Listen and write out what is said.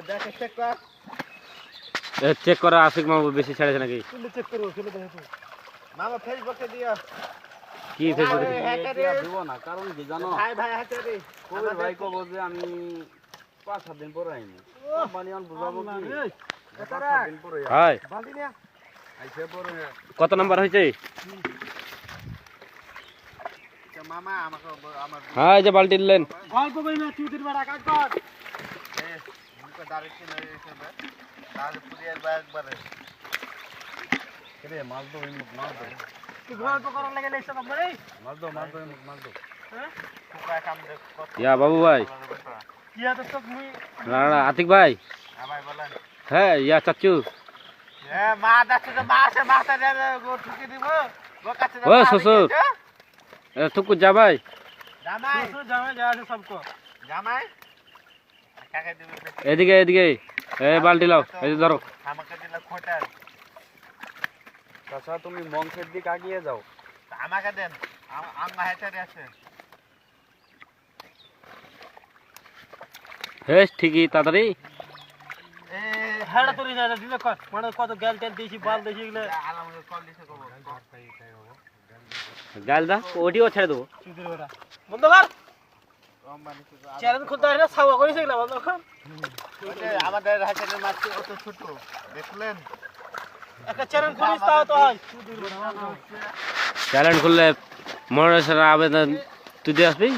দেখে চেক কর। চেক করা আশিক মামু বেশি ছেড়েছে নাকি? চেক করবো চলে দেখো মামা ফেসবুকে দিও। কি ফেসবুকে দিব না, কারণ কি জানো? ভাই ভাই হাতে রে কবির ভাই কব যে আমি 5-7 দিন পরে আইনি। কোম্পানি অন বুঝাবো কি? 5-7 দিন পরে হাই বালতি নিয়া আইছে পরে। কত নাম্বার হয়েছে? মামা আমাকে আমার হ্যাঁ যে বালতি নিলেন। গল্প কই না চুদির বড়া কাজ কর। মুখে দাঁড়িয়ে না এসবে তাহলে পুরিয়ার ব্যাগ বারে রে মাল তো হিমুক মাল দে। তুই গল্প করার লাগে না এসব আমারে মাল দো হিমুক মাল দো। হ্যাঁ তোরা কাম দে কত ইয়া বাবু ভাই। কি আছে তো মুই না না আতিক ভাই। হ্যাঁ ভাই বলেন। হ্যাঁ ইয়া চাচু। এ মা দাচ্ছে তো মা আছে মাথা দিয়ে গো ঠুকে দিব গো কাছে ও শ্বশুর। এ থুকু যা ভাই। জামাই শ্বশুর জামাই যা আছে সবকো জামাই কাকে দিবে এদিকে এদিকে এ বালতি লাও এই যে ধরো। আমাকে দিলে খোটার চাচা তুমি মঞ্চের দিকে আগিয়ে যাও। আমাকে দেন আম্মা হেটারে আছে হেস ঠিকই তাড়াতাড়ি। এ হেড়া তোরি না দিলে কত মানে কত গাল তেল দিছি বাল দিছি এগুলা আলামে কল দিছে কব গাল দা ওডিও ছেড়ে দেবো। চুদির বড়া বন্ধ কর চ্যালেঞ্জ খুলতে হয় না ছাওয়া করিস এগুলা বন্ধ কর। আমাদের হাতের মাছ অত ছোট দেখলেন একটা চ্যালেঞ্জ খুলিস তাও তো হয় চুদির বড়া চ্যালেঞ্জ খুললে মনোনয়ন আবেদন তুই দিয়ে আসবি।